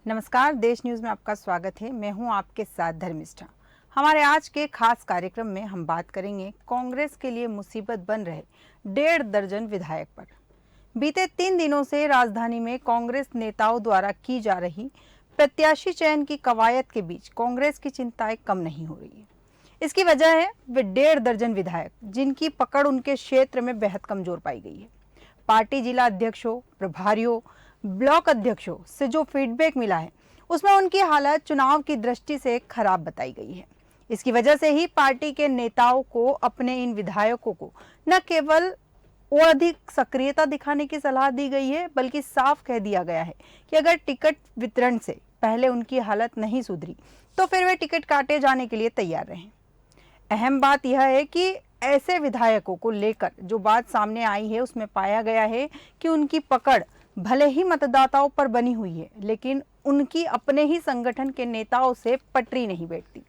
नमस्कार, देश न्यूज में आपका स्वागत है। मैं हूं आपके साथ धर्मिष्ठा। हमारे आज के खास कार्यक्रम में हम बात करेंगे कांग्रेस के लिए मुसीबत बन रहे 1.5 दर्जन विधायक पर। बीते 3 दिनों से राजधानी में कांग्रेस नेताओं द्वारा की जा रही प्रत्याशी चयन की कवायद के बीच कांग्रेस की चिंताएं कम नहीं हो रही है। इसकी वजह है वे 1.5 दर्जन विधायक जिनकी पकड़ उनके क्षेत्र में बेहद कमजोर पाई गई है। पार्टी जिला अध्यक्षों, प्रभारियों, ब्लॉक अध्यक्षों से जो फीडबैक मिला है उसमें उनकी हालत चुनाव की दृष्टि से खराब बताई गई है। इसकी वजह से ही पार्टी के नेताओं को अपने इन विधायकों को न केवल और अधिक सक्रियता दिखाने की सलाह दी गई है, बल्कि साफ कह दिया गया है कि अगर टिकट वितरण से पहले उनकी हालत नहीं सुधरी तो फिर वे टिकट काटे जाने के लिए तैयार रहें। अहम बात यह है कि ऐसे विधायकों को लेकर जो बात सामने आई है उसमें पाया गया है कि उनकी पकड़ भले ही मतदाताओं पर बनी हुई है, लेकिन उनकी अपने ही संगठन के नेताओं से पटरी नहीं बैठती।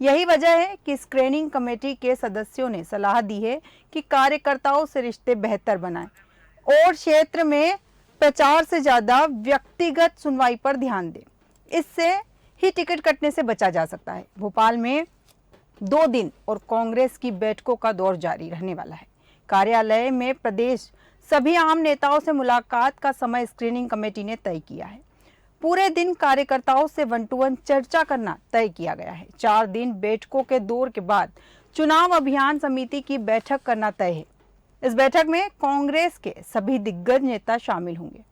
यही वजह है कि स्क्रीनिंग कमेटी के सदस्यों ने सलाह दी है कि कार्यकर्ताओं से रिश्ते बेहतर बनाएं और क्षेत्र में प्रचार से ज्यादा व्यक्तिगत सुनवाई पर ध्यान दें। इससे ही टिकट कटने से बचा जा सकता है। भोपाल में 2 दिन और कांग्रेस की बैठकों का दौर जारी रहने वाला है। कार्यालय में प्रदेश सभी आम नेताओं से मुलाकात का समय स्क्रीनिंग कमेटी ने तय किया है। पूरे दिन कार्यकर्ताओं से 1 to 1 चर्चा करना तय किया गया है। 4 दिन बैठकों के दौर के बाद चुनाव अभियान समिति की बैठक करना तय है। इस बैठक में कांग्रेस के सभी दिग्गज नेता शामिल होंगे।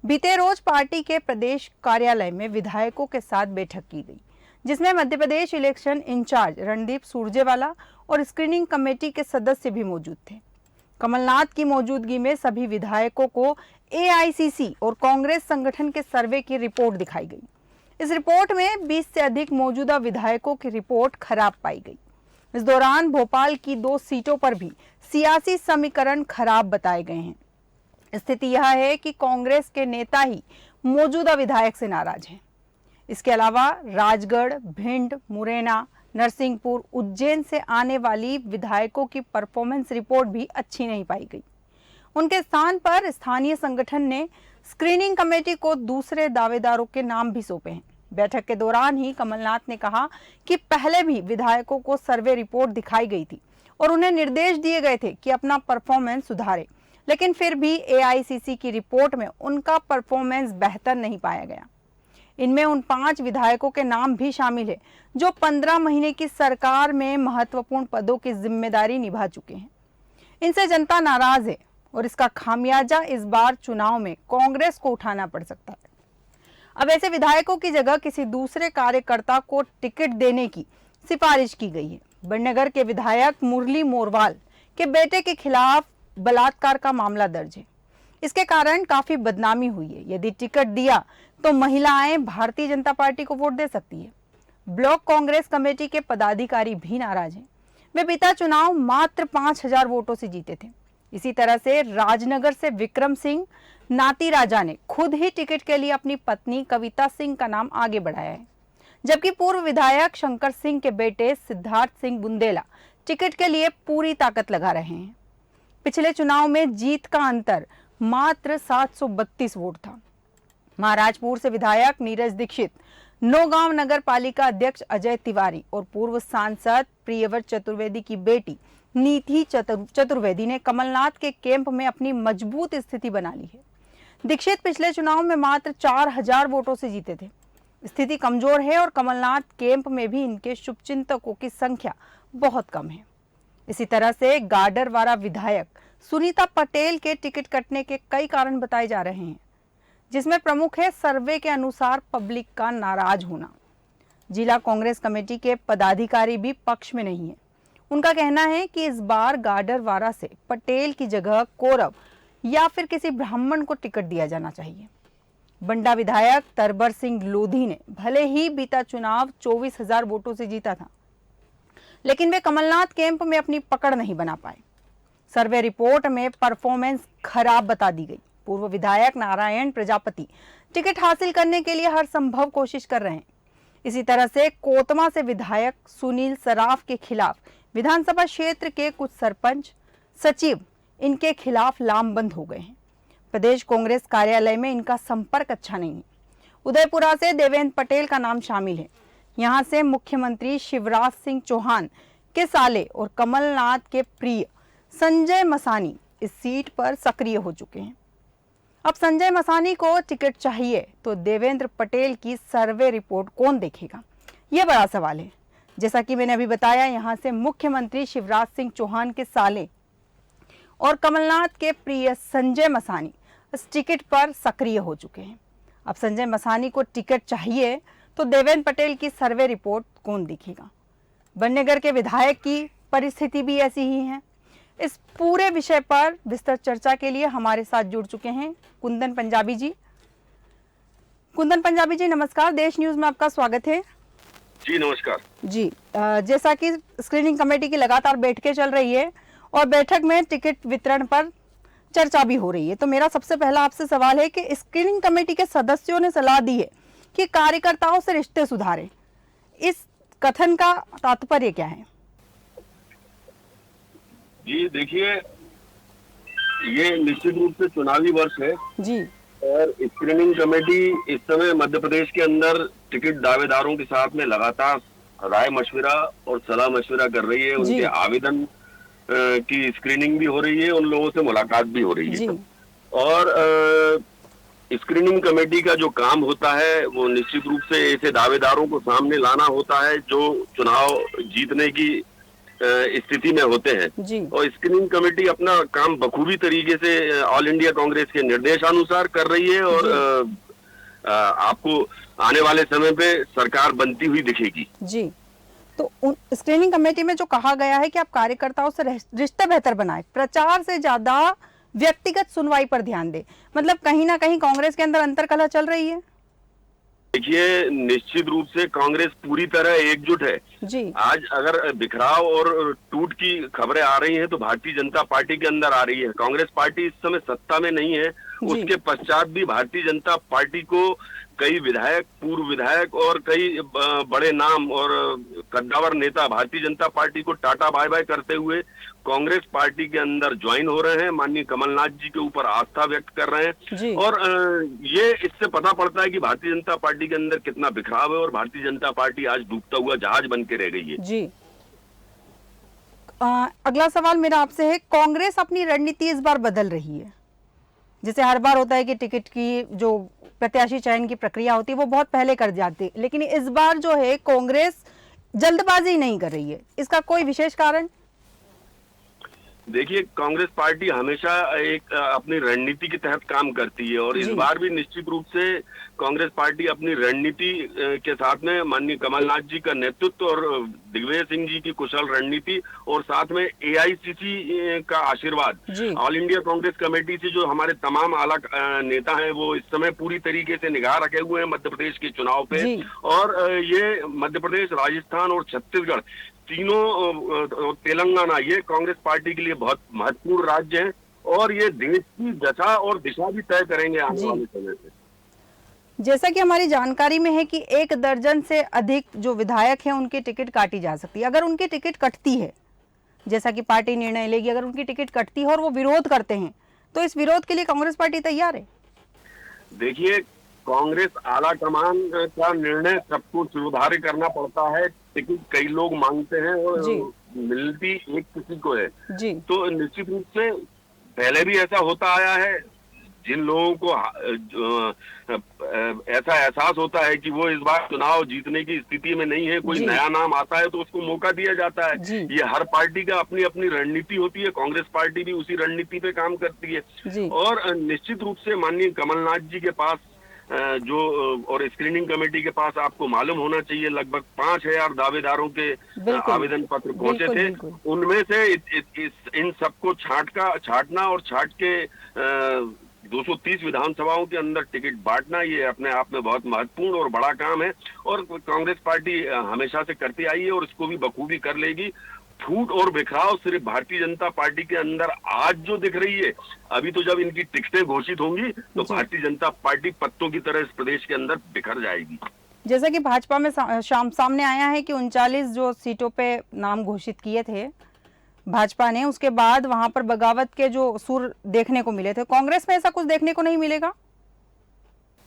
बीते रोज पार्टी के प्रदेश कार्यालय में विधायकों के साथ बैठक की गई, जिसमें मध्य प्रदेश इलेक्शन इंचार्ज रणदीप सुरजेवाला और स्क्रीनिंग कमेटी के सदस्य भी मौजूद थे। कमलनाथ की मौजूदगी में सभी विधायकों को एआईसीसी और कांग्रेस संगठन के सर्वे की रिपोर्ट दिखाई गई। इस रिपोर्ट में 20 से अधिक मौजूदा विधायकों की रिपोर्ट खराब पाई गई। इस दौरान भोपाल की 2 सीटों पर भी सियासी समीकरण खराब बताए गए हैं। स्थिति यह है कि कांग्रेस के नेता ही मौजूदा विधायक से नाराज हैं। इसके अलावा राजगढ़, भिंड, मुरैना, नरसिंहपुर, उज्जैन से आने वाली विधायकों की परफॉर्मेंस रिपोर्ट भी अच्छी नहीं पाई गई। उनके स्थान पर स्थानीय संगठन ने स्क्रीनिंग कमेटी को दूसरे दावेदारों के नाम भी सौंपे हैं। बैठक के दौरान ही कमलनाथ ने कहा कि पहले भी विधायकों को सर्वे रिपोर्ट दिखाई गई थी और उन्हें निर्देश दिए गए थे कि अपना परफॉर्मेंस सुधारे, लेकिन फिर भी एआईसीसी की रिपोर्ट में उनका परफॉर्मेंस बेहतर नहीं पाया गया। इनमें उन 5 विधायकों के नाम भी शामिल है जो 15 महीने की सरकार में महत्वपूर्ण पदों की जिम्मेदारी निभा चुके हैं। इनसे जनता नाराज है और इसका खामियाजा इस बार चुनाव में कांग्रेस को उठाना पड़ सकता है। अब ऐसे विधायकों की जगह किसी दूसरे कार्यकर्ता को टिकट देने की सिफारिश की गई है। बड़नगर के विधायक मुरली मोरवाल के बेटे के खिलाफ बलात्कार का मामला दर्ज है। इसके कारण काफी बदनामी हुई है। यदि टिकट दिया तो महिलाएं भारतीय जनता पार्टी को वोट दे सकती है। ब्लॉक कांग्रेस कमेटी के पदाधिकारी भी नाराज हैं। वे बीता चुनाव मात्र 5000 वोटों से जीते थे। इसी तरह से राजनगर से विक्रम सिंह नाती राजा ने खुद ही टिकट के लिए अपनी पत्नी कविता सिंह का नाम आगे बढ़ाया है, जबकि पूर्व विधायक शंकर सिंह के बेटे सिद्धार्थ सिंह बुंदेला टिकट के लिए पूरी ताकत लगा रहे हैं। पिछले चुनाव में जीत का अंतर मात्र 732 वोट था। महाराजपुर से विधायक नीरज दीक्षित, नौगांव नगर पालिका अध्यक्ष अजय तिवारी और पूर्व सांसद प्रियव्रत चतुर्वेदी की बेटी नीति चतुर्वेदी ने कमलनाथ के कैंप में अपनी मजबूत स्थिति बना ली है। दीक्षित पिछले चुनाव में मात्र 4000 वोटों से जीते थे। स्थिति कमजोर है और कमलनाथ कैंप में भी इनके शुभचिंतकों की संख्या बहुत कम है। इसी तरह से गाडरवारा विधायक सुनीता पटेल के टिकट कटने के कई कारण बताए जा रहे हैं, जिसमें प्रमुख है सर्वे के अनुसार पब्लिक का नाराज होना। जिला कांग्रेस कमेटी के पदाधिकारी भी पक्ष में नहीं है। उनका कहना है कि इस बार गाडरवारा से पटेल की जगह कौरव या फिर किसी ब्राह्मण को टिकट दिया जाना चाहिए। बंडा विधायक तरबर सिंह लोधी ने भले ही बीता चुनाव 24,000 वोटों से जीता था, लेकिन वे कमलनाथ कैंप में अपनी पकड़ नहीं बना पाए। सर्वे रिपोर्ट में परफॉर्मेंस खराब बता दी गई। पूर्व विधायक नारायण प्रजापति टिकट हासिल करने के लिए हर संभव कोशिश कर रहे हैं। इसी तरह से कोतमा से विधायक सुनील सराफ के खिलाफ विधानसभा क्षेत्र के कुछ सरपंच, सचिव इनके खिलाफ लामबंद हो गए हैं। प्रदेश कांग्रेस कार्यालय में इनका संपर्क अच्छा नहीं है। उदयपुरा से देवेंद्र पटेल का नाम शामिल है। यहां से मुख्यमंत्री शिवराज सिंह चौहान के साले और कमलनाथ के प्रिय संजय मसानी इस सीट पर सक्रिय हो चुके हैं। अब संजय मसानी को टिकट चाहिए तो देवेंद्र पटेल की सर्वे रिपोर्ट कौन देखेगा, यह बड़ा सवाल है। जैसा कि मैंने अभी बताया, यहां से मुख्यमंत्री शिवराज सिंह चौहान के साले और कमलनाथ के प्रिय संजय मसानी इस टिकट पर सक्रिय हो चुके हैं। अब संजय मसानी को टिकट चाहिए तो देवेंद्र पटेल की सर्वे रिपोर्ट कौन देखेगा। बननेगर के विधायक की परिस्थिति भी ऐसी ही है। इस पूरे विषय पर विस्तृत चर्चा के लिए हमारे साथ जुड़ चुके हैं कुंदन पंजाबी जी। कुंदन पंजाबी जी नमस्कार, देश न्यूज में आपका स्वागत है। जी नमस्कार जी। जैसा कि स्क्रीनिंग कमेटी की लगातार बैठकें चल रही है और बैठक में टिकट वितरण पर चर्चा भी हो रही है, तो मेरा सबसे पहला आपसे सवाल है कि स्क्रीनिंग कमेटी के सदस्यों ने सलाह दी है कि कार्यकर्ताओं से रिश्ते सुधारें, इस कथन का तात्पर्य क्या है? जी देखिए, ये निश्चित रूप से चुनावी वर्ष है जी, और स्क्रीनिंग कमेटी इस समय मध्य प्रदेश के अंदर टिकट दावेदारों के साथ में लगातार राय मशविरा और सलाह मशविरा कर रही है। उनके आवेदन की स्क्रीनिंग भी हो रही है, उन लोगों से मुलाकात भी हो रही है। और स्क्रीनिंग कमेटी का जो काम होता है वो निश्चित रूप से ऐसे दावेदारों को सामने लाना होता है जो चुनाव जीतने की स्थिति में होते हैं। और स्क्रीनिंग कमेटी अपना काम बखूबी तरीके से ऑल इंडिया कांग्रेस के निर्देशानुसार कर रही है और आपको आने वाले समय पे सरकार बनती हुई दिखेगी। जी, तो स्क्रीनिंग कमेटी में जो कहा गया है कि आप कार्यकर्ताओं से रिश्ते बेहतर बनाए, प्रचार से ज्यादा व्यक्तिगत सुनवाई पर ध्यान दे, मतलब कहीं ना कहीं कांग्रेस के अंदर अंतर्कलह चल रही है। देखिए, निश्चित रूप से कांग्रेस पूरी तरह एकजुट है जी। आज अगर बिखराव और टूट की खबरें आ रही हैं तो भारतीय जनता पार्टी के अंदर आ रही है। कांग्रेस पार्टी इस समय सत्ता में नहीं है, उसके पश्चात भी भारतीय जनता पार्टी को कई विधायक, पूर्व विधायक और कई बड़े नाम और कद्दावर नेता भारतीय जनता पार्टी को टाटा बाय बाय करते हुए कांग्रेस पार्टी के अंदर ज्वाइन हो रहे हैं, माननीय कमलनाथ जी के ऊपर आस्था व्यक्त कर रहे हैं। और ये इससे पता पड़ता है कि भारतीय जनता पार्टी के अंदर कितना बिखराव है और भारतीय जनता पार्टी आज डूबता हुआ जहाज बन के रह गई है। जी। अगला सवाल मेरा आपसे है, कांग्रेस अपनी रणनीति इस बार बदल रही है। जैसे हर बार होता है कि टिकट की जो प्रत्याशी चयन की प्रक्रिया होती है वो बहुत पहले कर जाती है, लेकिन इस बार जो है कांग्रेस जल्दबाजी नहीं कर रही है, इसका कोई विशेष कारण? देखिए, कांग्रेस पार्टी हमेशा एक अपनी रणनीति के तहत काम करती है और इस बार भी निश्चित रूप से कांग्रेस पार्टी अपनी रणनीति के साथ में माननीय कमलनाथ जी का नेतृत्व और दिग्विजय सिंह जी की कुशल रणनीति और साथ में एआईसीसी का आशीर्वाद, ऑल इंडिया कांग्रेस कमेटी से जो हमारे तमाम आला नेता हैं वो इस समय पूरी तरीके से निगाह रखे हुए हैं मध्य प्रदेश के चुनाव पे। और ये मध्य प्रदेश, राजस्थान और छत्तीसगढ़ तीनों, तेलंगाना, ये कांग्रेस पार्टी के लिए बहुत महत्वपूर्ण राज्य हैं और ये देश की दशा और दिशा भी तय करेंगे आने वाले समय से। जैसा कि हमारी जानकारी में है कि 1 दर्जन से अधिक जो विधायक हैं उनकी टिकट काटी जा सकती है। अगर उनकी टिकट कटती है, जैसा कि पार्टी निर्णय लेगी, अगर उनकी टिकट कटती है और वो विरोध करते हैं तो इस विरोध के लिए कांग्रेस पार्टी तैयार है? देखिए, कांग्रेस आला कमान का निर्णय सबको स्वीकार करना पड़ता है। टिकट कई लोग मांगते हैं और मिलती एक किसी को है। तो निश्चित रूप से पहले भी ऐसा होता आया है। जिन लोगों को ऐसा एहसास होता है कि वो इस बार चुनाव जीतने की स्थिति में नहीं है, कोई नया नाम आता है तो उसको मौका दिया जाता है। ये हर पार्टी का अपनी अपनी रणनीति होती है, कांग्रेस पार्टी भी उसी रणनीति पे काम करती है। और निश्चित रूप से माननीय कमलनाथ जी के पास जो और स्क्रीनिंग कमेटी के पास आपको मालूम होना चाहिए लगभग 5000 दावेदारों के आवेदन पत्र पहुंचे थे। उनमें से इन सबको छांटना और छांट के 230 विधानसभाओं के अंदर टिकट बांटना, ये अपने आप में बहुत महत्वपूर्ण और बड़ा काम है और कांग्रेस पार्टी हमेशा से करती आई है और इसको भी बखूबी कर लेगी। फूट और बिखराव सिर्फ भारतीय जनता पार्टी के अंदर आज जो दिख रही है, अभी तो जब इनकी टिकटें घोषित होंगी तो भारतीय जनता पार्टी पत्तों की तरह इस प्रदेश के अंदर बिखर जाएगी। जैसा कि भाजपा में सामने आया है कि 39 जो सीटों पे नाम घोषित किए थे भाजपा ने, उसके बाद वहां पर बगावत के जो सुर देखने को मिले थे, कांग्रेस में ऐसा कुछ देखने को नहीं मिलेगा?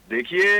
देखिए,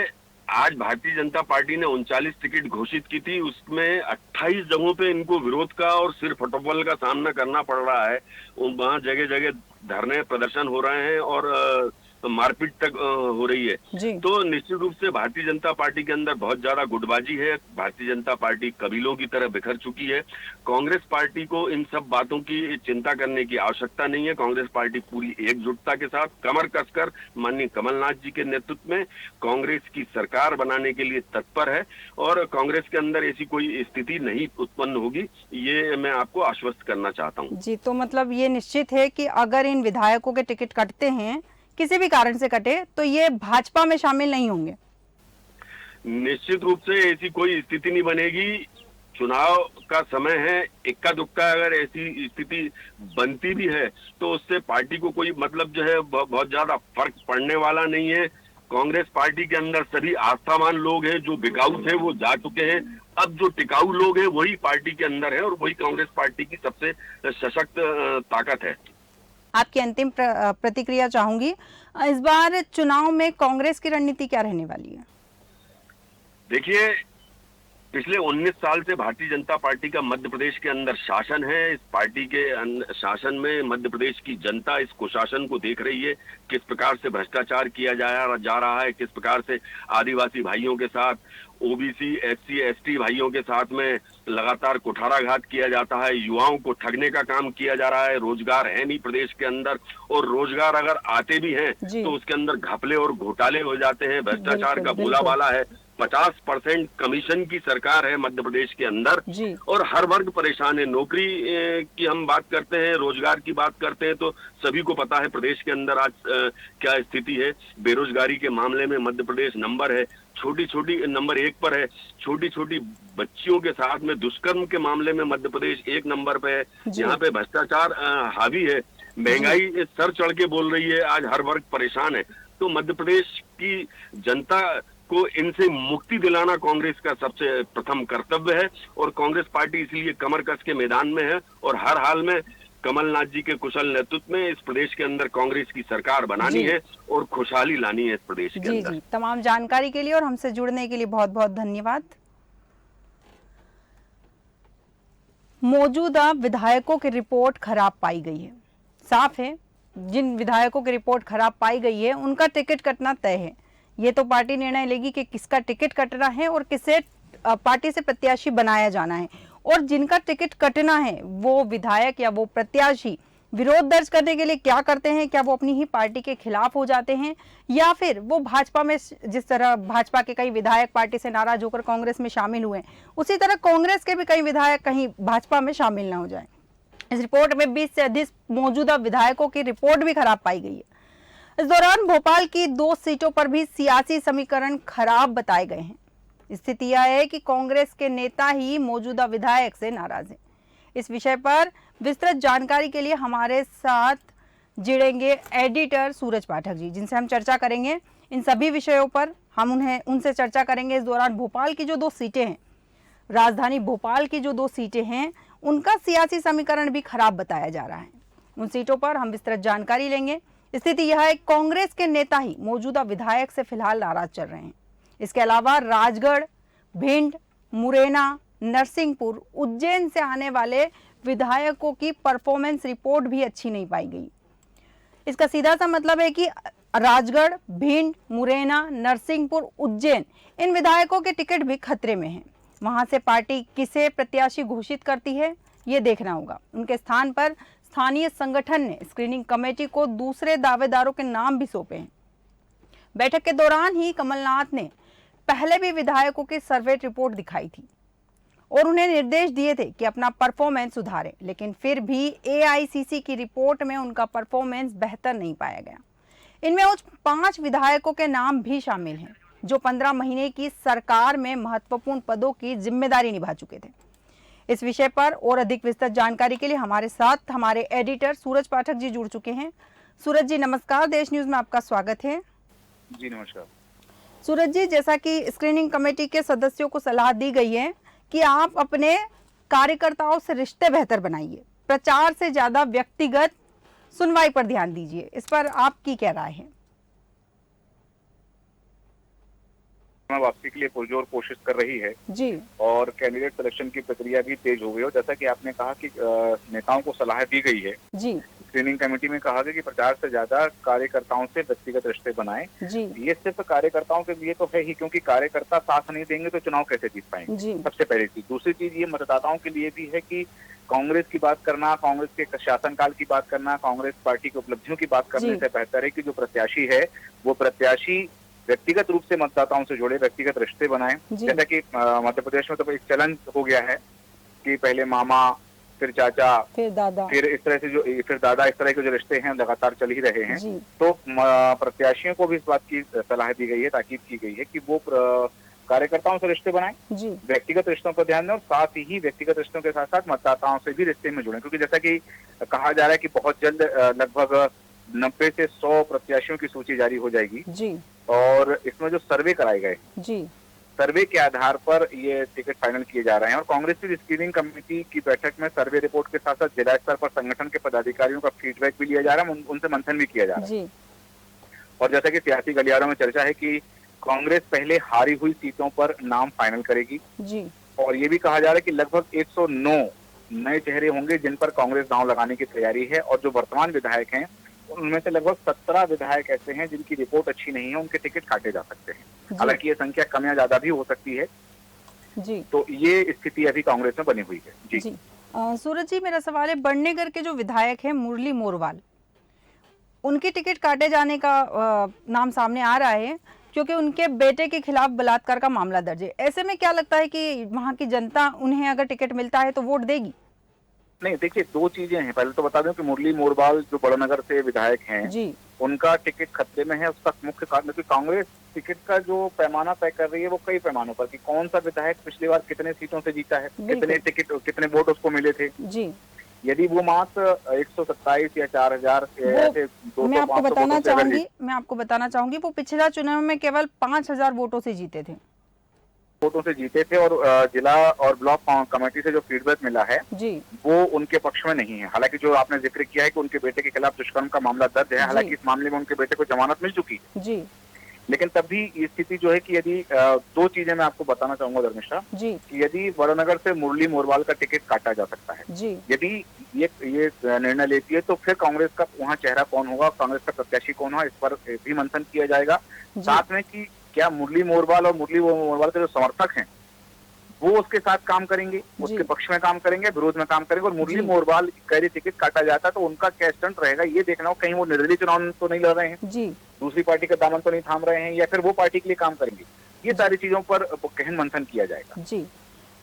आज भारतीय जनता पार्टी ने 39 टिकट घोषित की थी, उसमें 28 जगहों पे इनको विरोध का और सिर फटोफल का सामना करना पड़ रहा है। वहाँ जगह जगह धरने प्रदर्शन हो रहे हैं और मारपीट तक हो रही है। तो निश्चित रूप से भारतीय जनता पार्टी के अंदर बहुत ज्यादा गुटबाजी है। भारतीय जनता पार्टी कबीलों की तरह बिखर चुकी है। कांग्रेस पार्टी को इन सब बातों की चिंता करने की आवश्यकता नहीं है। कांग्रेस पार्टी पूरी एकजुटता के साथ कमर कसकर माननीय कमलनाथ जी के नेतृत्व में कांग्रेस की सरकार बनाने के लिए तत्पर है और कांग्रेस के अंदर ऐसी कोई स्थिति नहीं उत्पन्न होगी, ये मैं आपको आश्वस्त करना चाहता हूँ। जी, तो मतलब ये निश्चित है कि अगर इन विधायकों के टिकट कटते हैं, किसी भी कारण से कटे, तो ये भाजपा में शामिल नहीं होंगे। निश्चित रूप से ऐसी कोई स्थिति नहीं बनेगी। चुनाव का समय है, इक्का दुक्का अगर ऐसी स्थिति बनती भी है तो उससे पार्टी को कोई मतलब जो है बहुत ज्यादा फर्क पड़ने वाला नहीं है। कांग्रेस पार्टी के अंदर सभी आस्थावान लोग हैं, जो बिकाऊ थे वो जा चुके हैं। अब जो टिकाऊ लोग हैं वही पार्टी के अंदर है और वही कांग्रेस पार्टी की सबसे सशक्त ताकत है। आपकी अंतिम प्रतिक्रिया चाहूंगी, इस बार चुनाव में कांग्रेस की रणनीति क्या रहने वाली है? देखिए, पिछले 19 साल से भारतीय जनता पार्टी का मध्य प्रदेश के अंदर शासन है। इस पार्टी के शासन में मध्य प्रदेश की जनता इस कुशासन को देख रही है, किस प्रकार से भ्रष्टाचार किया जा रहा है, किस प्रकार से आदिवासी भाइयों के साथ, ओबीसी, एससी, एसटी भाइयों के साथ में लगातार कुठाराघात किया जाता है, युवाओं को ठगने का काम किया जा रहा है। रोजगार है नहीं प्रदेश के अंदर, और रोजगार अगर आते भी हैं तो उसके अंदर घपले और घोटाले हो जाते हैं। भ्रष्टाचार का बोलाबाला है। 50% कमीशन की सरकार है मध्य प्रदेश के अंदर और हर वर्ग परेशान है। नौकरी की हम बात करते हैं, रोजगार की बात करते हैं तो सभी को पता है प्रदेश के अंदर आज क्या स्थिति है। बेरोजगारी के मामले में मध्य प्रदेश नंबर है, नंबर 1 पर है। छोटी छोटी बच्चियों के साथ में दुष्कर्म के मामले में मध्य प्रदेश 1 नंबर पे है। यहाँ पे भ्रष्टाचार हावी है, महंगाई सर चढ़ के बोल रही है, आज हर वर्ग परेशान है। तो मध्य प्रदेश की जनता को इनसे मुक्ति दिलाना कांग्रेस का सबसे प्रथम कर्तव्य है और कांग्रेस पार्टी इसलिए कमर कस के मैदान में है और हर हाल में कमलनाथ जी के कुशल नेतृत्व में इस प्रदेश के अंदर कांग्रेस की सरकार बनानी है और खुशहाली लानी है इस प्रदेश के अंदर। जी, तमाम जानकारी के लिए और हमसे जुड़ने के लिए बहुत बहुत धन्यवाद। मौजूदा विधायकों की रिपोर्ट खराब पाई गई है। साफ है, जिन विधायकों की रिपोर्ट खराब पाई गई है उनका टिकट कटना तय है। ये तो पार्टी निर्णय लेगी कि किसका टिकट कटना है और किसे पार्टी से प्रत्याशी बनाया जाना है। और जिनका टिकट कटना है वो विधायक या वो प्रत्याशी विरोध दर्ज करने के लिए क्या करते हैं, क्या वो अपनी ही पार्टी के खिलाफ हो जाते हैं या फिर वो भाजपा में, जिस तरह भाजपा के कई विधायक पार्टी से नाराज होकर कांग्रेस में शामिल हुए, उसी तरह कांग्रेस के भी कई विधायक कहीं भाजपा में शामिल ना हो जाए। इस रिपोर्ट में 20 से अधिक मौजूदा विधायकों की रिपोर्ट भी खराब पाई गई है। इस दौरान भोपाल की 2 सीटों पर भी सियासी समीकरण खराब बताए गए हैं। स्थिति यह है कि कांग्रेस के नेता ही मौजूदा विधायक से नाराज हैं। इस विषय पर विस्तृत जानकारी के लिए हमारे साथ जुड़ेंगे एडिटर सूरज पाठक जी, जिनसे हम चर्चा करेंगे इन सभी विषयों पर। हम उनसे चर्चा करेंगे। इस दौरान भोपाल की जो 2 सीटें हैं, राजधानी भोपाल की जो 2 सीटें हैं, उनका सियासी समीकरण भी खराब बताया जा रहा है। उन सीटों पर हम विस्तृत जानकारी लेंगे। स्थिति यह है, कांग्रेस के नेता ही मौजूदा विधायक से फिलहाल नाराज चल रहे हैं। इसके अलावा राजगढ़, भिंड, मुरैना, नरसिंहपुर, उज्जैन से आने वाले विधायकों की परफॉर्मेंस रिपोर्ट भी अच्छी नहीं पाई गई। इसका सीधा सा मतलब है कि राजगढ़, भिंड, मुरैना, नरसिंहपुर, उज्जैन, इन विधायकों के टिकट भी खतरे में हैं। वहां से पार्टी किसे प्रत्याशी घोषित करती है ये देखना होगा। उनके स्थान पर स्थानीय संगठन ने स्क्रीनिंग कमेटी को दूसरे दावेदारों के नाम भी सौंपे हैं। बैठक के दौरान ही कमलनाथ ने पहले भी विधायकों की सर्वे रिपोर्ट दिखाई थी और उन्हें निर्देश दिए थे कि अपना परफॉर्मेंस सुधारें, लेकिन फिर भी एआईसीसी की रिपोर्ट में उनका परफॉर्मेंस बेहतर नहीं पाया गया। इनमें उस 5 विधायकों के नाम भी शामिल हैं जो 15 महीने की सरकार में महत्वपूर्ण पदों की जिम्मेदारी निभा चुके थे। इस विषय पर और अधिक विस्तृत जानकारी के लिए हमारे साथ हमारे एडिटर सूरज पाठक जी जुड़ चुके हैं। सूरज जी नमस्कार, देश न्यूज में आपका स्वागत है। जी नमस्कार। सूरज जी, जैसा कि स्क्रीनिंग कमेटी के सदस्यों को सलाह दी गई है कि आप अपने कार्यकर्ताओं से रिश्ते बेहतर बनाइए, प्रचार से ज्यादा व्यक्तिगत सुनवाई पर ध्यान दीजिए, इस पर आपकी क्या राय है? में वापसी के लिए पुरजोर कोशिश कर रही है जी। और कैंडिडेट सिलेक्शन की प्रक्रिया भी तेज हो गई हो। जैसा कि आपने कहा कि नेताओं को सलाह दी गई है, जी। स्क्रीनिंग कमेटी में कहा गया कि 50 से ज्यादा कार्यकर्ताओं से व्यक्तिगत रिश्ते बनाएं। जी। ये सिर्फ कार्यकर्ताओं के लिए तो है ही, क्योंकि कार्यकर्ता साथ नहीं देंगे तो चुनाव कैसे जीत पाएंगे, जी। सबसे पहली चीज। दूसरी चीज ये मतदाताओं के लिए भी है कि कांग्रेस की बात करना, कांग्रेस के शासनकाल की बात करना, कांग्रेस पार्टी की उपलब्धियों की बात करने से बेहतर है कि जो प्रत्याशी है वो प्रत्याशी व्यक्तिगत रूप से मतदाताओं से जुड़े, व्यक्तिगत रिश्ते बनाए। जैसा कि मध्य प्रदेश में तो एक चलन हो गया है कि पहले मामा, फिर चाचा, फिर दादा, फिर इस तरह से फिर दादा, इस तरह के जो रिश्ते हैं लगातार चल ही रहे हैं। तो प्रत्याशियों को भी इस बात की सलाह दी गई है, ताकीद की गई है कि वो कार्यकर्ताओं से रिश्ते बनाएं, व्यक्तिगत रिश्तों पर ध्यान दें और साथ ही व्यक्तिगत रिश्तों के साथ साथ मतदाताओं से भी रिश्ते में जुड़ें। क्योंकि जैसा कि कहा जा रहा है कि बहुत जल्द लगभग 90 से 100 प्रत्याशियों की सूची जारी हो जाएगी जी। और इसमें जो सर्वे कराए गए जी, सर्वे के आधार पर ये टिकट फाइनल किए जा रहे हैं। और कांग्रेस की स्क्रीनिंग कमेटी की बैठक में सर्वे रिपोर्ट के साथ साथ जिला स्तर पर संगठन के पदाधिकारियों का फीडबैक भी लिया जा रहा है, उनसे मंथन भी किया जा रहा है। और जैसा कि सियासी गलियारों में चर्चा है कि कांग्रेस पहले हारी हुई सीटों पर नाम फाइनल करेगी जी। और ये भी कहा जा रहा है कि लगभग 109 नए चेहरे होंगे जिन पर कांग्रेस दांव लगाने की तैयारी है। और जो वर्तमान विधायक हैं उनमें से लगभग 17 विधायक ऐसे हैं जिनकी रिपोर्ट अच्छी नहीं है, उनके टिकट काटे जा सकते हैं। हालांकि ये संख्या कम या ज्यादा भी हो सकती है जी। तो ये स्थिति अभी कांग्रेस में बनी हुई है जी। सूरज जी, मेरा सवाल है, बढ़नेगर के जो विधायक हैं मुरली मोरवाल, उनकी टिकट काटे जाने का नाम सामने आ रहा है क्योंकि उनके बेटे के खिलाफ बलात्कार का मामला दर्ज है। ऐसे में क्या लगता है कि वहाँ की जनता उन्हें अगर टिकट मिलता है तो वोट देगी? नहीं, देखिए, दो चीजें हैं। पहले तो बता दूं कि मुरली मोरवाल जो बड़नगर से विधायक हैं जी, उनका टिकट खतरे में है। उसका मुख्य कारण कि कांग्रेस टिकट का जो पैमाना तय कर रही है वो कई पैमानों पर, कि कौन सा विधायक पिछली बार कितने सीटों से जीता है, कितने टिकट, कितने वोट उसको मिले थे जी। यदि वो मात्र 127 या 4000 ऐसे 200, मैं आपको बताना चाहूंगी वो पिछला चुनाव में केवल 5000 वोटों से जीते थे और जिला और ब्लॉक कमेटी से जो फीडबैक मिला है जी, वो उनके पक्ष में नहीं है। हालांकि जो आपने जिक्र किया है कि उनके बेटे के खिलाफ दुष्कर्म का मामला दर्ज है, हालांकि इस मामले में उनके बेटे को जमानत मिल चुकी जी, लेकिन तब भी ये स्थिति जो है कि यदि दो चीजें मैं आपको बताना चाहूंगा धर्मिष्ठा जी, कि यदि बड़नगर से मुरली मोरवाल का टिकट काटा जा सकता है जी, यदि ये निर्णय लेती है तो फिर कांग्रेस का वहाँ चेहरा कौन होगा, कांग्रेस का प्रत्याशी कौन होगा, इस पर भी मंथन किया जाएगा। साथ में कि क्या मुरली मोरवाल और मुरली मोरवाल के जो समर्थक हैं वो उसके साथ काम करेंगे, उसके पक्ष में काम करेंगे, विरोध में काम करेंगे। और मुरली मोरवाल कह टिकट काटा जाता है तो उनका क्या स्टंट रहेगा ये देखना हो, कहीं वो निर्दलीय चुनाव तो नहीं लड़ रहे हैं जी, दूसरी पार्टी का दामन तो नहीं थाम रहे हैं, या फिर वो पार्टी के लिए काम करेंगे। ये सारी चीजों पर गहन मंथन किया जाएगा जी।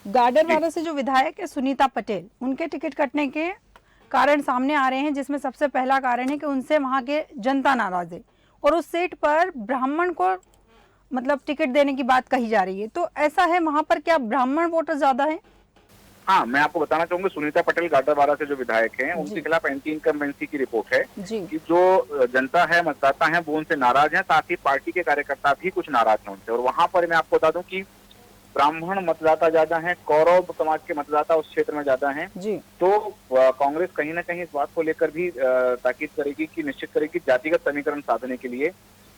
गाडरवारा से जो विधायक है सुनीता पटेल, उनके टिकट कटने के कारण सामने आ रहे हैं, जिसमें सबसे पहला कारण है कि उनसे वहां के जनता नाराज है और उस सीट पर ब्राह्मण को मतलब टिकट देने की बात कही जा रही है। तो ऐसा है वहां पर क्या ब्राह्मण वोटर ज्यादा है? हाँ, मैं आपको बताना चाहूंगा, सुनीता पटेल गाडरवारा से जो विधायक हैं उनके खिलाफ एंटी इनकम्बेंसी की रिपोर्ट है कि जो जनता है, मतदाता है, वो उनसे नाराज है, साथ ही पार्टी के कार्यकर्ता भी कुछ नाराज हैं उनसे। और वहां पर मैं आपको बता दूं कि ब्राह्मण मतदाता ज्यादा हैं, कौरव समाज के मतदाता उस क्षेत्र में ज्यादा हैं जी। तो कांग्रेस कहीं ना कहीं इस बात को लेकर भी ताकीद करेगी कि निश्चित करेगी जातिगत समीकरण साधने के लिए,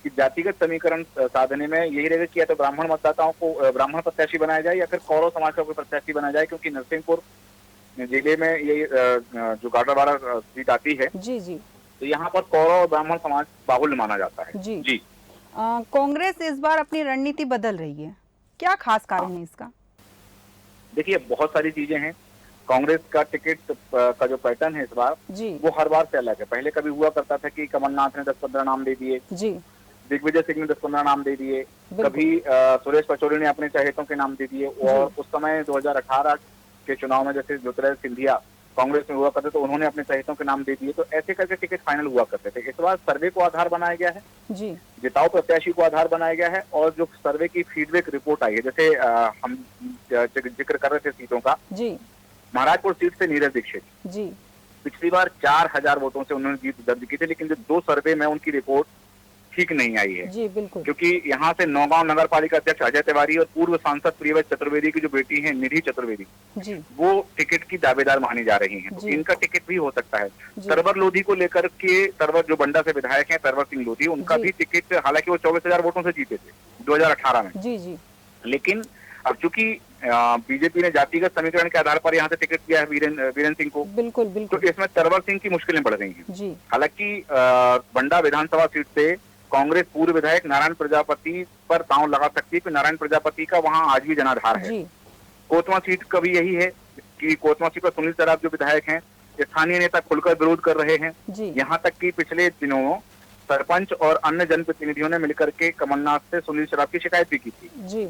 कि जातिगत समीकरण साधने में यही रहेगा कि या तो ब्राह्मण मतदाताओं को ब्राह्मण प्रत्याशी बनाया जाए या फिर कौरव समाज का कोई प्रत्याशी बनाया जाए। क्योंकि नरसिंहपुर जिले में ये जो गाडरवारा सीट आती है जी जी, तो यहाँ पर कौरव और ब्राह्मण समाज बाहुल्य माना जाता है जी जी। कांग्रेस इस बार अपनी रणनीति बदल रही है, क्या खास कारण है इसका? देखिए, बहुत सारी चीजें हैं। कांग्रेस का टिकट का जो पैटर्न है इस बार वो हर बार से अलग है। पहले कभी हुआ करता था कि कमलनाथ ने 10-15 नाम दे दिए जी, दिग्विजय सिंह ने 10-15 नाम दे दिए, कभी सुरेश पचौरी ने अपने चहेतों के नाम दे दिए। और उस समय 2018 के चुनाव में जैसे ज्योतिरादित्य सिंधिया कांग्रेस में हुआ करते तो उन्होंने अपने चहेतों के नाम दे दिए। तो ऐसे करके टिकट फाइनल हुआ करते थे। इस बार सर्वे को आधार बनाया गया है जी, जिताओ प्रत्याशी को आधार बनाया गया है। और जो सर्वे की फीडबैक रिपोर्ट आई है, जैसे हम जिक्र कर रहे थे सीटों का जी, महाराजपुर सीट से नीरज दीक्षित जी, पिछली बार 4000 वोटों से उन्होंने जीत दर्ज की थी, लेकिन जो 2 सर्वे में उनकी रिपोर्ट ठीक नहीं आई है जी, बिल्कुल। क्योंकि यहाँ से नौगांव नगर पालिका अध्यक्ष अजय तिवारी और पूर्व सांसद प्रियव्रत चतुर्वेदी की जो बेटी है निधि चतुर्वेदी जी, वो टिकट की दावेदार मानी जा रही हैं। तो इनका टिकट भी हो सकता है। सरवर लोधी को लेकर के, सरवर जो बंडा से विधायक हैं सरवर सिंह लोधी, उनका भी टिकट, हालांकि वो 24,000 वोटों से जीते थे, 2018 में। जी जी। लेकिन अब चूंकि बीजेपी ने जातिगत समीकरण के आधार पर यहाँ से टिकट दिया है वीरेंद्र सिंह को, बिल्कुल बिल्कुल, तो इसमें तरवर सिंह की मुश्किलें बढ़ गई हैं। जी। हालांकि बंडा विधानसभा सीट से कांग्रेस पूर्व विधायक नारायण प्रजापति पर दांव लगा सकती है कि नारायण प्रजापति का वहां आज भी जनाधार है। जी। कोतमा सीट का भी यही है कि कोतमा सीट पर सुनील सराफ जो विधायक हैं, स्थानीय नेता खुलकर विरोध कर रहे हैं। यहाँ तक कि पिछले दिनों सरपंच और अन्य जनप्रतिनिधियों ने मिलकर के कमलनाथ से सुनील सराफ की शिकायत भी की थी जी।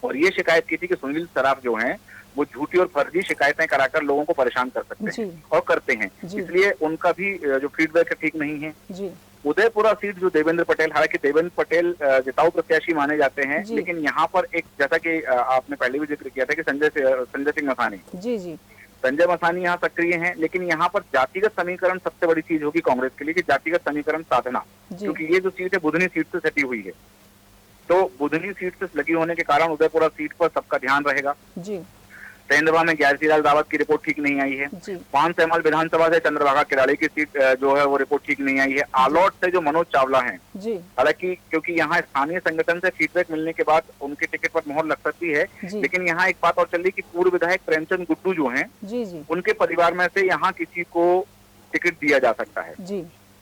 और ये शिकायत की थी कि सुनील सराफ जो हैं वो झूठी और फर्जी शिकायतें कराकर लोगों को परेशान कर सकते हैं और करते हैं, इसलिए उनका भी जो फीडबैक है ठीक नहीं है। जी। उदयपुरा सीट जो देवेंद्र पटेल, हालांकि देवेंद्र पटेल जिताऊ प्रत्याशी माने जाते हैं, लेकिन यहाँ पर एक, जैसा कि आपने पहले भी जिक्र किया था कि संजय सिंह मसानी, जी जी, संजय मसानी यहाँ सक्रिय हैं, लेकिन यहाँ पर जातिगत समीकरण सबसे बड़ी चीज होगी कांग्रेस के लिए कि जातिगत समीकरण साधना, क्योंकि ये जो सीट है बुधनी सीट से सटी हुई है, तो बुधनी सीट से लगी होने के कारण उदयपुरा सीट पर सबका ध्यान रहेगा। जी। सेंधवा में ग्यारसीलाल दावत की रिपोर्ट ठीक नहीं आई है। पान सहमाल विधानसभा से चंद्रभागा किराड़ी की सीट जो है वो रिपोर्ट ठीक नहीं आई है। आलोट से जो मनोज चावला हैं, हालांकि क्योंकि यहाँ स्थानीय संगठन से फीडबैक मिलने के बाद उनके टिकट पर मोहर लग सकती है, लेकिन यहाँ एक बात और चल रही कि पूर्व विधायक प्रेमचंद गुड्डू जो हैं, उनके परिवार में से यहाँ किसी को टिकट दिया जा सकता है।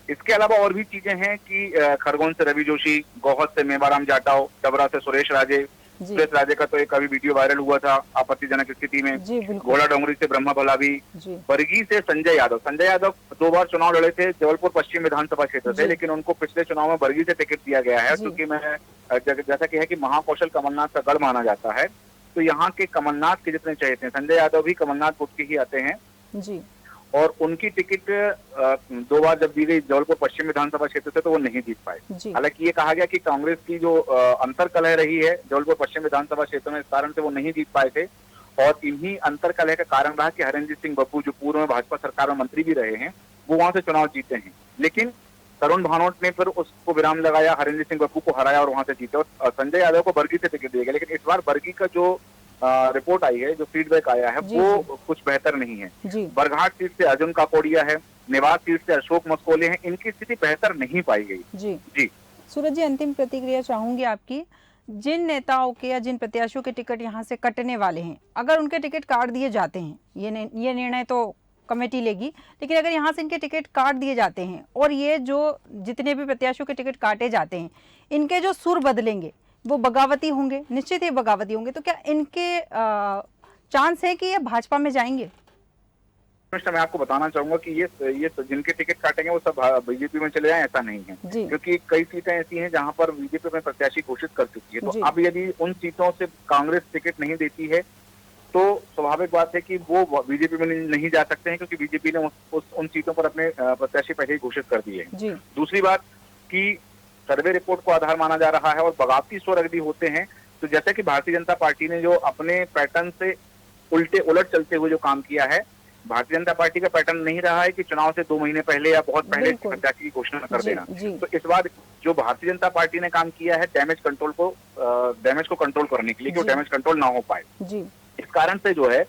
इसके अलावा और भी चीजें हैं कि खरगोन से रवि जोशी, गोहद से मेवाराम जाटव, डबरा से सुरेश राजे का तो एक अभी वीडियो वायरल हुआ था आपत्तिजनक स्थिति में, घोड़ा डोंगरी से ब्रह्मा भलावी, बरगी से संजय यादव 2 बार चुनाव लड़े थे जबलपुर पश्चिम विधानसभा क्षेत्र से, लेकिन उनको पिछले चुनाव में बरगी से टिकट दिया गया है, क्योंकि मैं जैसा कि है कि महाकौशल कमलनाथ का गढ़ माना जाता है, तो यहाँ के कमलनाथ के जितने चहेते हैं, संजय यादव भी कमलनाथ गुट के ही आते हैं जी, और उनकी टिकट 2 बार जब दी गई जबलपुर पश्चिम विधानसभा क्षेत्र से तो वो नहीं जीत पाए। हालांकि ये कहा गया कि कांग्रेस की जो अंतरकलह रही है जबलपुर पश्चिम विधानसभा क्षेत्र में, इस कारण से वो नहीं जीत पाए थे, और इन्हीं अंतरकलह का कारण रहा कि हरेंद्र सिंह बब्बू जो पूर्व में भाजपा सरकार में मंत्री भी रहे हैं, वो वहां से चुनाव जीते हैं, लेकिन तरुण भानोट ने फिर उसको विराम लगाया, हरेंद्र सिंह बब्बू को हराया और वहां से जीते, और संजय यादव को बरगी से टिकट दिया गया। लेकिन इस बार बरगी का जो रिपोर्ट आई है, जो फीडबैक आया है, वो कुछ बेहतर नहीं है। बरघाट सीट से अर्जुन काकोड़िया है, निवास सीट से अशोक मस्कोले हैं, इनकी स्थिति बेहतर नहीं पाई गई। जी सूरज जी, अंतिम प्रतिक्रिया चाहूंगी आपकी। जिन नेताओं के या जिन प्रत्याशियों के टिकट यहाँ से कटने वाले हैं, अगर उनके टिकट काट दिए जाते हैं, ये निर्णय तो कमेटी लेगी, लेकिन अगर यहाँ से इनके टिकट काट दिए जाते हैं और ये जो जितने भी प्रत्याशियों के टिकट काटे जाते हैं, इनके जो सुर बदलेंगे वो बगावती होंगे, निश्चित ही बगावती होंगे, तो क्या इनके चांस है कि ये भाजपा में जाएंगे? मैं आपको बताना चाहूंगा कि ये जिनके टिकट काटेंगे वो सब बीजेपी में चले जाएं, ऐसा नहीं है, क्योंकि कई सीटें ऐसी हैं जहां पर बीजेपी में प्रत्याशी घोषित कर चुकी है, तो अब यदि उन सीटों से कांग्रेस टिकट नहीं देती है तो स्वाभाविक बात है कि वो बीजेपी में नहीं जा सकते हैं, क्योंकि बीजेपी ने उन सीटों पर अपने प्रत्याशी पहले ही घोषित कर दिए हैं। दूसरी बात कि सर्वे रिपोर्ट को आधार माना जा रहा है और बगावती स्वर यदि होते हैं, तो जैसे कि भारतीय जनता पार्टी ने जो अपने पैटर्न से उलट चलते हुए जो काम किया है, भारतीय जनता पार्टी का पैटर्न नहीं रहा है कि चुनाव से 2 महीने पहले या बहुत पहले प्रत्याशी की घोषणा कर देना। तो इस बार जो भारतीय जनता पार्टी ने काम किया है डैमेज को कंट्रोल करने के लिए, कि वो डैमेज कंट्रोल ना हो पाए, इस कारण से जो है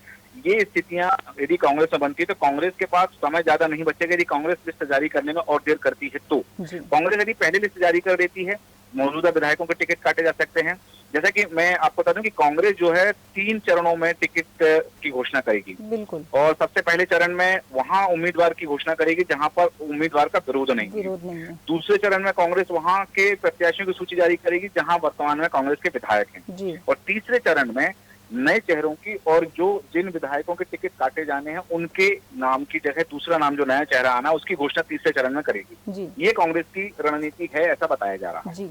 ये स्थितियां यदि कांग्रेस में बनती है तो कांग्रेस के पास समय ज्यादा नहीं बचेगा। यदि कांग्रेस लिस्ट जारी करने में और देर करती है तो कांग्रेस यदि पहले लिस्ट जारी कर देती है, मौजूदा विधायकों के टिकट काटे जा सकते हैं। जैसा कि मैं आपको बता दूं कि कांग्रेस जो है 3 चरणों में टिकट की घोषणा करेगी, बिल्कुल, और सबसे पहले चरण में वहां उम्मीदवार की घोषणा करेगी जहां पर उम्मीदवार का विरोध नहीं है। दूसरे चरण में कांग्रेस वहां के प्रत्याशियों की सूची जारी करेगी जहां वर्तमान में कांग्रेस के विधायक हैं, और तीसरे चरण में नए चेहरों की और जो जिन विधायकों के टिकट काटे जाने हैं उनके नाम की जगह दूसरा नाम जो नया चेहरा आना उसकी घोषणा तीसरे चरण में करेगी। ये कांग्रेस की रणनीति है, ऐसा बताया जा रहा है। जी,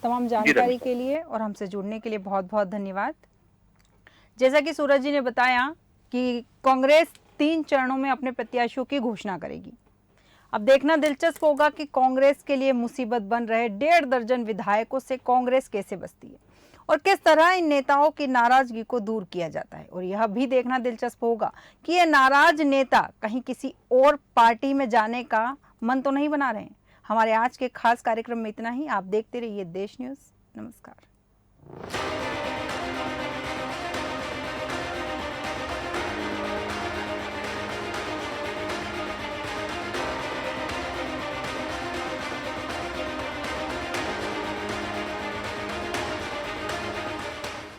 तमाम जानकारी के लिए और हमसे जुड़ने के लिए बहुत बहुत धन्यवाद। जैसा कि सूरज जी ने बताया कि कांग्रेस 3 चरणों में अपने प्रत्याशियों की घोषणा करेगी। अब देखना दिलचस्प होगा कि कांग्रेस के लिए मुसीबत बन रहे 1.5 दर्जन विधायकों से कांग्रेस कैसे बचती है और किस तरह इन नेताओं की नाराजगी को दूर किया जाता है। और यह भी देखना दिलचस्प होगा कि ये नाराज नेता कहीं किसी और पार्टी में जाने का मन तो नहीं बना रहे हैं। हमारे आज के खास कार्यक्रम में इतना ही। आप देखते रहिए देश न्यूज़। नमस्कार।